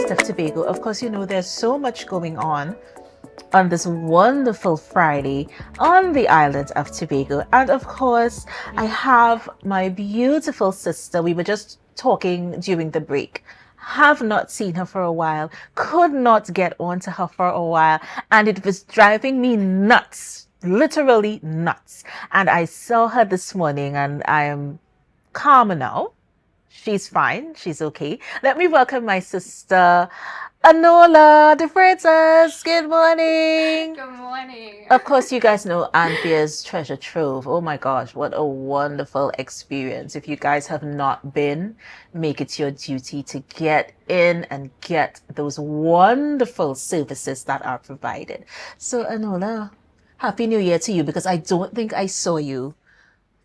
Taste of Tobago. Of course, you know, there's so much going on this wonderful Friday on the island of Tobago. And of course, I have my beautiful sister. We were just talking during the break. Have not seen her for a while, could not get onto her for a while, and it was driving me nuts, literally nuts. And I saw her this morning, and I am calmer now. She's fine. She's okay. Let me welcome my sister, Anola De Freitas. Good morning. Good morning. Of course, you guys know Anthea's Treasure Trove. Oh my gosh, what a wonderful experience. If you guys have not been, make it your duty to get in and get those wonderful services that are provided. So, Anola, Happy New Year to you, because I don't think I saw you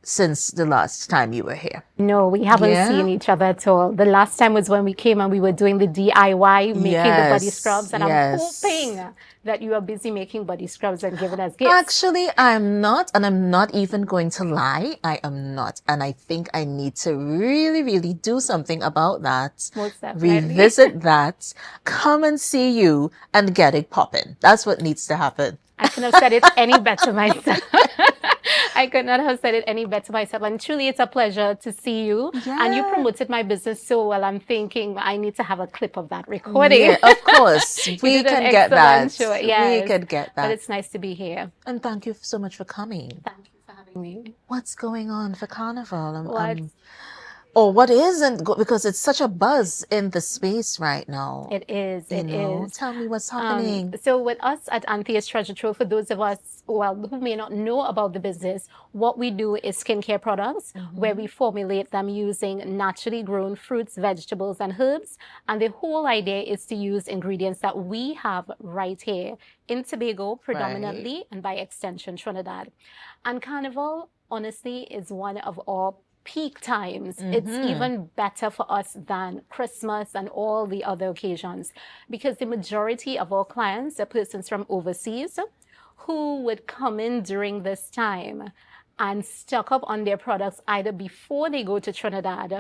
since the last time you were here. No, we haven't Yeah? seen each other at all. The last time was when we came and we were doing the DIY, making the body Yes, scrubs. And I'm yes. hoping that you are busy making body scrubs and giving us gifts. Actually, I'm not, and I'm not even going to lie. I am not. And I think I need to really, really do something about that. Most definitely. Revisit that, come and see you, and get it popping. That's what needs to happen. I couldn't have said it any better myself. I could not have said it any better myself. And truly, it's a pleasure to see you. And you Yeah. promoted my business so well. I'm thinking I need to have a clip of that recording. Yeah, of course. You We did an can get that. excellent show. We Yes. can get But that. it's nice to be here. And thank you so much for coming. Thank you for having me. What's going on for Carnival? What? Or what isn't, because it's such a buzz in the space right now. It is. You It know, is. tell me what's happening. So with us at Anthea's Treasure Trove, for those of us who may not know about the business, what we do is skincare products where we formulate them using naturally grown fruits, vegetables, and herbs. And the whole idea is to use ingredients that we have right here in Tobago predominantly, and by extension Trinidad. And Carnival, honestly, is one of our peak times. It's even better for us than Christmas and all the other occasions, because the majority of our clients are persons from overseas who would come in during this time and stock up on their products either before they go to Trinidad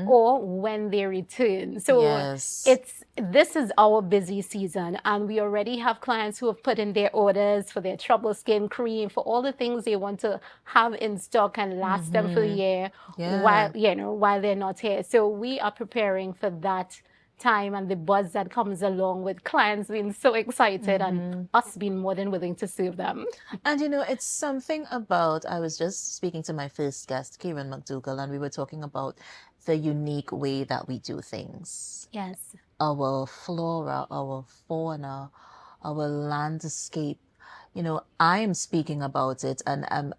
or when they return. So Yes. this is our busy season, and we already have clients who have put in their orders for their trouble skin cream, for all the things they want to have in stock and last them for the year Yeah. while they're not here. So we are preparing for that time and the buzz that comes along with clients being so excited and us being more than willing to serve them. And you know, it's something about, I was just speaking to my first guest, Kieran McDougall, and we were talking about the unique way that we do things. Yes. Our flora, our fauna, our landscape. You know, I am speaking about it, and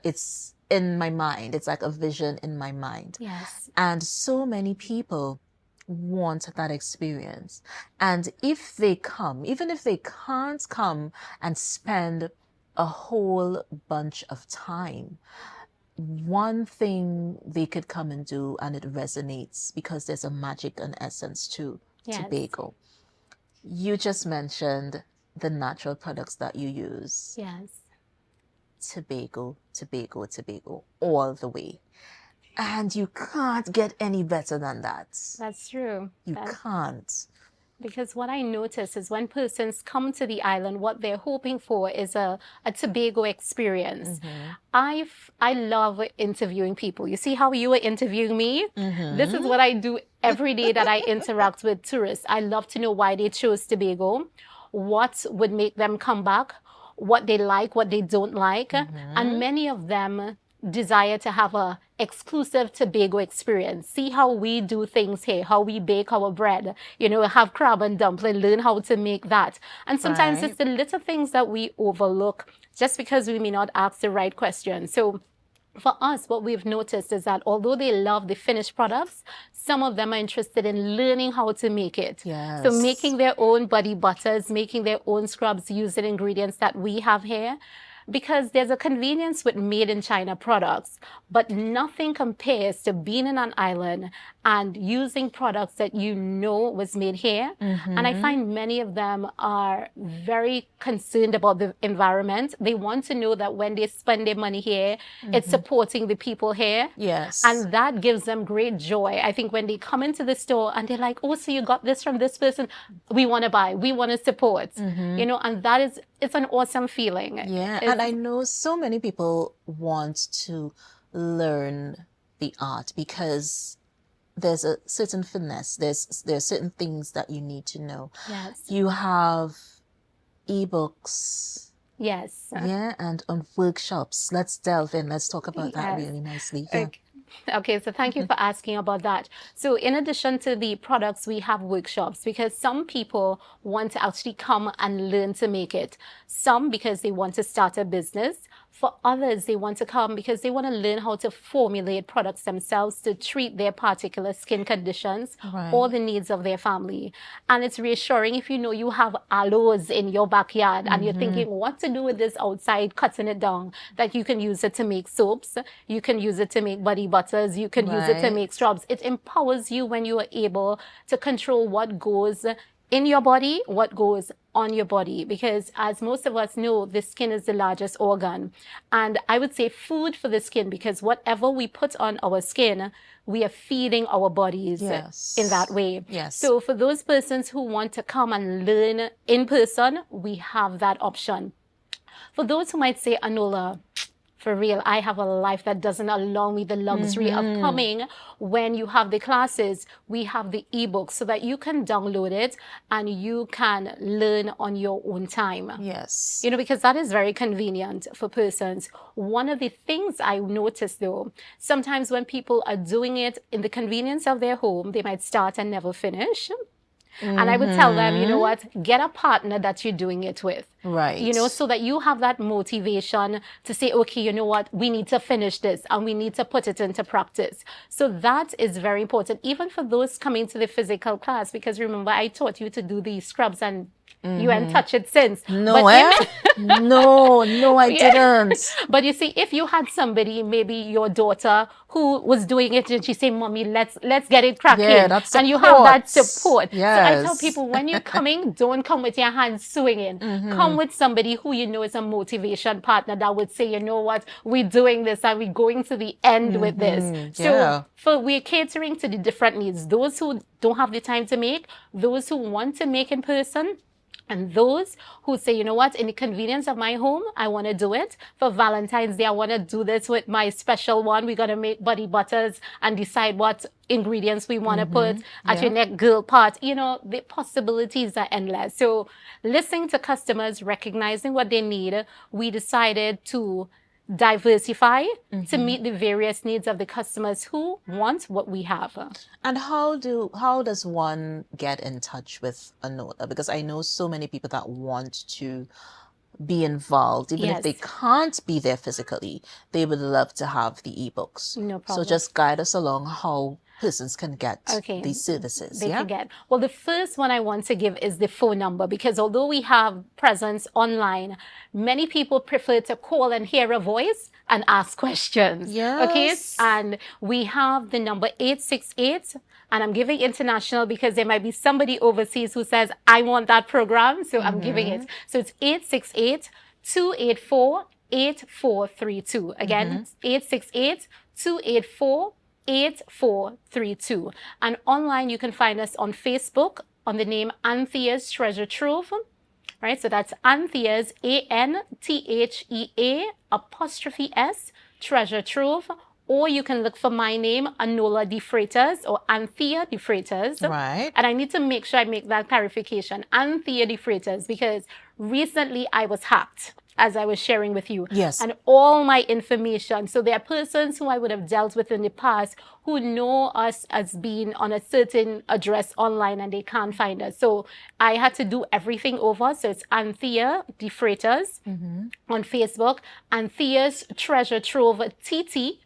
it's in my mind. It's like a vision in my mind. Yes. And so many people want that experience. And if they come, even if they can't come and spend a whole bunch of time, one thing they could come and do, and it resonates because there's a magic and essence to Tobago. You just mentioned the natural products that you use. Yes. Tobago, Tobago, Tobago, all the way. And you can't get any better than that. That's true. You can't. Because what I notice is when persons come to the island, what they're hoping for is a Tobago experience. I love interviewing people. You see how you were interviewing me? This is what I do every day that I interact with tourists. I love to know why they chose Tobago, what would make them come back, what they like, what they don't like. And many of them desire to have a exclusive Tobago experience. See how we do things here, how we bake our bread, have crab and dumpling, learn how to make that. And sometimes it's the little things that we overlook just because we may not ask the right question. So for us, what we've noticed is that although they love the finished products, some of them are interested in learning how to make it. Yes. So making their own body butters, making their own scrubs using ingredients that we have here. because there's a convenience with made in China products, but nothing compares to being in an island and using products that you know was made here. And I find many of them are very concerned about the environment. They want to know that when they spend their money here, it's supporting the people here. Yes. And that gives them great joy. I think when they come into the store and they're like, oh, so you got this from this person, we want to buy, we want to support, you know, and that is, it's an awesome feeling. Yeah, and I know so many people want to learn the art because there's a certain finesse. There's certain things that you need to know. Yes. You have ebooks. Yes. Yeah, and on workshops. Let's delve in. Let's talk about that really nicely. Yeah. Okay, so thank you for asking about that. So in addition to the products, we have workshops because some people want to actually come and learn to make it. Some because they want to start a business. For others, they want to come because they want to learn how to formulate products themselves to treat their particular skin conditions or the needs of their family. And it's reassuring if you know you have aloes in your backyard and you're thinking what to do with this outside, cutting it down, that you can use it to make soaps, you can use it to make body butters, you can use it to make scrubs. It empowers you when you are able to control what goes in your body, what goes on your body, because as most of us know, the skin is the largest organ. And I would say food for the skin, because whatever we put on our skin, we are feeding our bodies in that way. Yes. So for those persons who want to come and learn in person, we have that option. For those who might say, Anola, for real, I have a life that doesn't allow me the luxury of coming. When you have the classes, we have the ebooks so that you can download it and you can learn on your own time. Yes. You know, because that is very convenient for persons. One of the things I noticed though, sometimes when people are doing it in the convenience of their home, they might start and never finish. And I would tell them, you know what, get a partner that you're doing it with. Right. You know, so that you have that motivation to say, okay, you know what, we need to finish this and we need to put it into practice. So that is very important, even for those coming to the physical class, because remember, I taught you to do these scrubs and you haven't touched it since. No, no, I didn't. But you see, if you had somebody, maybe your daughter, who was doing it and she said, Mommy, let's get it cracking. Yeah, that's and you have that support. Yes. So I tell people, when you're coming, don't come with your hands swinging. Come with somebody who you know is a motivation partner that would say, you know what, we're doing this and we're going to the end with this. So we're catering to the different needs. Those who don't have the time to make, those who want to make in person, and those who say, you know what, in the convenience of my home, I want to do it. For Valentine's Day, I want to do this with my special one. We're going to make body butters and decide what ingredients we want to put at your neck girl part. You know, the possibilities are endless. So listening to customers, recognizing what they need, we decided to diversify to meet the various needs of the customers who want what we have. And how does one get in touch with Anola? Because I know so many people that want to be involved, even if they can't be there physically, they would love to have the ebooks. No problem. So just guide us along how persons can get these services. They can get. Well, the first one I want to give is the phone number, because although we have presence online, many people prefer to call and hear a voice and ask questions. Yes. Okay. And we have the number 868. And I'm giving international because there might be somebody overseas who says, I want that program. So I'm giving it. So it's 868-284-8432. Again, 868-284-8432. And online, you can find us on Facebook on the name Anthea's Treasure Trove. Right? So that's Anthea's, ANTHEA''S, Treasure Trove. Or you can look for my name, Anola De Freitas, or Anthea De Freitas. Right. And I need to make sure I make that clarification, Anthea De Freitas, because recently I was hacked, as I was sharing with you. Yes. And all my information. So there are persons who I would have dealt with in the past who know us as being on a certain address online and they can't find us. So I had to do everything over. So it's Anthea De Freitas on Facebook, Anthea's Treasure Trove TT.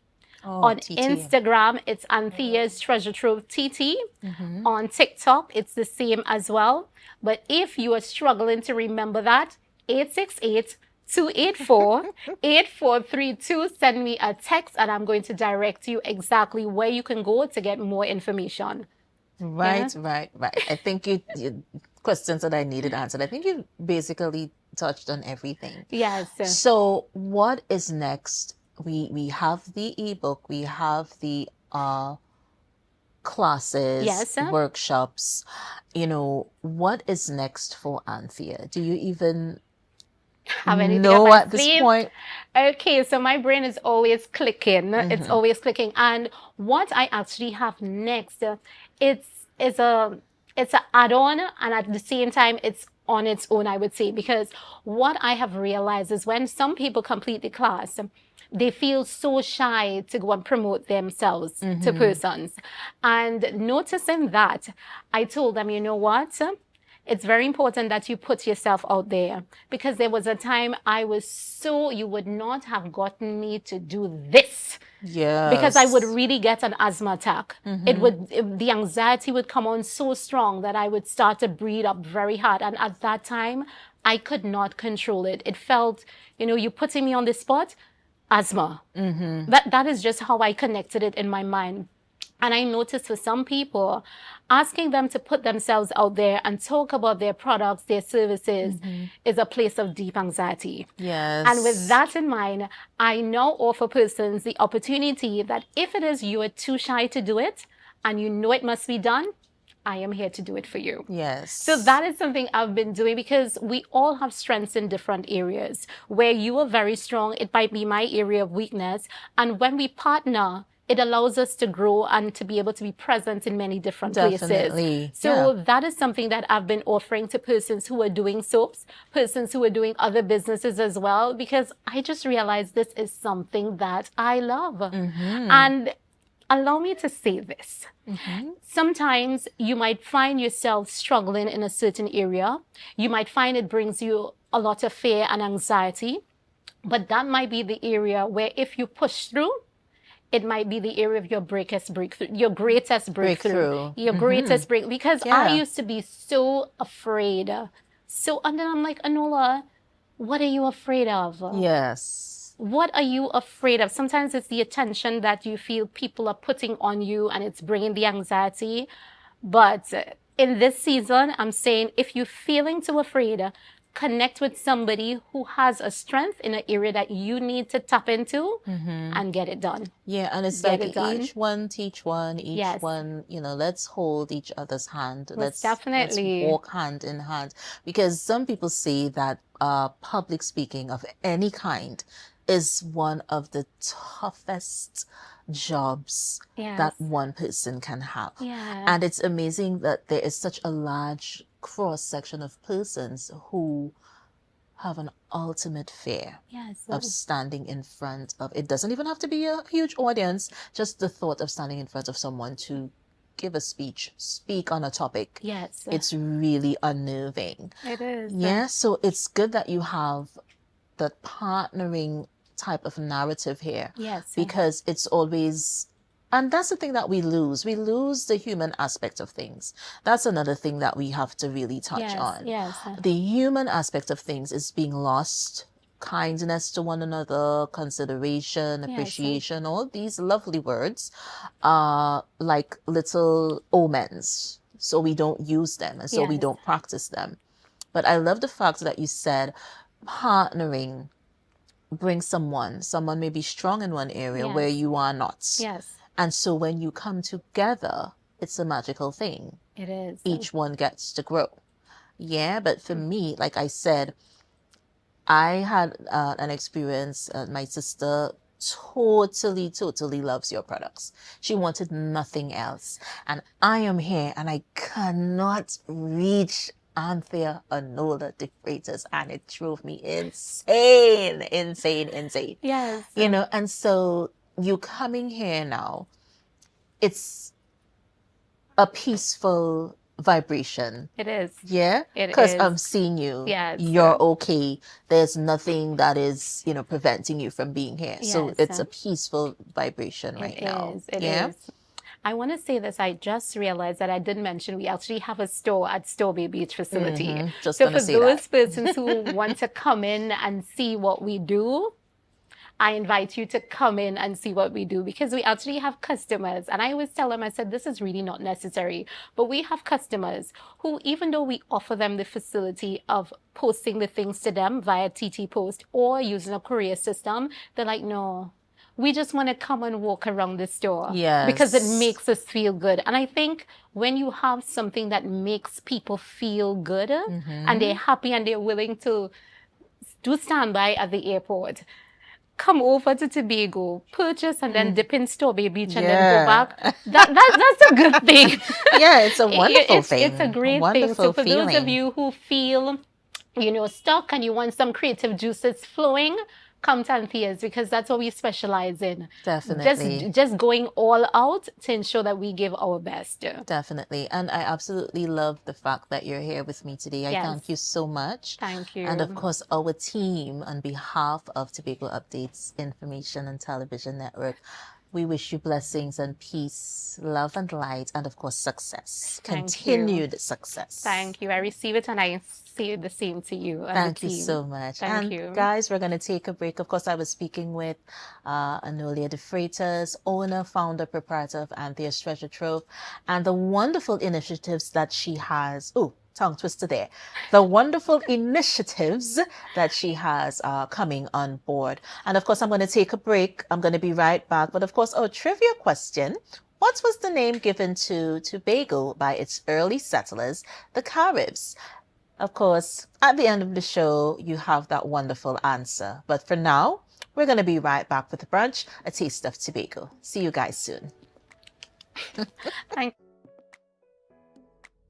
On TT. Instagram, it's Anthea's Treasure Trove TT. On TikTok, it's the same as well. But if you are struggling to remember that, 868 284-8432. Send me a text and I'm going to direct you exactly where you can go to get more information. Right, Yeah? right, right. I think you questions that I needed answered. I think you basically touched on everything. Yes. So what is next? We have the ebook, we have the classes, Yes. workshops. What is next for Anthea? Do you even Have anything up know my at this sleeve? point? Okay, so my brain is always clicking. It's always clicking. And what I actually have next, it's it's a it's an add-on, and at the same time it's on its own, I would say, because what I have realized is when some people complete the class, they feel so shy to go and promote themselves to persons. And noticing that, I told them, you know what? It's very important that you put yourself out there, because there was a time I was so, you would not have gotten me to do this, because I would Yes. really get an asthma attack. The anxiety would come on so strong that I would start to breathe up very hard. And at that time, I could not control it. It felt, you putting me on the spot, asthma. That is just how I connected it in my mind. And I noticed for some people, asking them to put themselves out there and talk about their products, their services, is a place of deep anxiety. Yes. And with that in mind, I now offer persons the opportunity that if it is you are too shy to do it and you know it must be done, I am here to do it for you. Yes. So that is something I've been doing, because we all have strengths in different areas. Where you are very strong, it might be my area of weakness. And when we partner, it allows us to grow and to be able to be present in many different Definitely. places. So that is something that I've been offering to persons who are doing soaps, persons who are doing other businesses as well, because I just realized this is something that I love. And allow me to say this. Sometimes you might find yourself struggling in a certain area. You might find it brings you a lot of fear and anxiety, but that might be the area where if you push through, it might be the area of your greatest breakthrough, your greatest breakthrough, your greatest break. Because I used to be so afraid. And then I'm like, Anola, what are you afraid of? Yes. What are you afraid of? Sometimes it's the attention that you feel people are putting on you and it's bringing the anxiety. But in this season, I'm saying if you're feeling too afraid, connect with somebody who has a strength in an area that you need to tap into and get it done. Yeah, and it's Get like it done. each one teach one, each Yes. one, let's hold each other's hand. Let's definitely. walk hand in hand. Because some people say that public speaking of any kind is one of the toughest jobs Yes. that one person can have. Yeah. And it's amazing that there is such a large cross section of persons who have an ultimate fear Yes. of standing in front of, it doesn't even have to be a huge audience, just the thought of standing in front of someone to give a speech, speak on a topic. Yes. It's really unnerving. It is. Yeah, so it's good that you have that partnering type of narrative here. Yes. Because it's always, and that's the thing that we lose. We lose the human aspect of things. That's another thing that we have to really touch on. Yes. The human aspect of things is being lost. Kindness to one another, consideration, appreciation, all these lovely words are like little omens. So we don't use them and so we don't practice them. But I love the fact that you said partnering brings someone may be strong in one area where you are not. Yes. And so when you come together, it's a magical thing. It is. Each one gets to grow. Yeah, but for me, like I said, I had an experience. My sister totally loves your products. She wanted nothing else. And I am here and I cannot reach Anthea Anola De Freitas, and it drove me insane. Yes. And so you coming here now, it's a peaceful vibration. It is. Yeah? It Because is. I'm seeing you. Yes. You're okay. There's nothing that is, preventing you from being here. So Yes. it's a peaceful vibration right now. It Yeah? is. I want to say this. I just realized that I didn't mention we actually have a store at Strawberry Beach facility. Just So gonna for say that. those persons who want to come in and see what we do, I invite you to come in and see what we do because we actually have customers. And I always tell them, I said, this is really not necessary. But we have customers who, even though we offer them the facility of posting the things to them via TT Post or using a courier system, they're like, no, we just want to come and walk around the store because it Yes. makes us feel good. And I think when you have something that makes people feel good and they're happy and they're willing to do standby at the airport, come over to Tobago, purchase, and then dip in Strawberry Beach and then go back. Yeah. That's a good thing. Yeah, it's a wonderful It's a thing. A great thing. So wonderful for those of feeling. you who feel, stuck and you want some creative juices flowing, come to Anthea's because that's what we specialize in. Definitely. Just going all out to ensure that we give our best. Definitely. And I absolutely love the fact that you're here with me today. I Yes. thank you so much. Thank you. And of course, our team, on behalf of Tobago Updates Information and Television Network, we wish you blessings and peace, love and light, and of course, success. Thank Continued success. Thank you. I receive it and I say the same to you and Thank the you team. so much. Thank and you. guys, we're going to take a break. Of course, I was speaking with Anola De Freitas, owner, founder, proprietor of Anthea's Treasure Trove, and the wonderful initiatives that she has. Oh, tongue twister there. The wonderful initiatives that she has coming on board. And of course, I'm going to take a break. I'm going to be right back. But of course, our trivia question. What was the name given to Tobago by its early settlers, the Caribs? Of course, at the end of the show, you have that wonderful answer. But for now, we're going to be right back with Brunch, a taste of Tobago. See you guys soon. Thank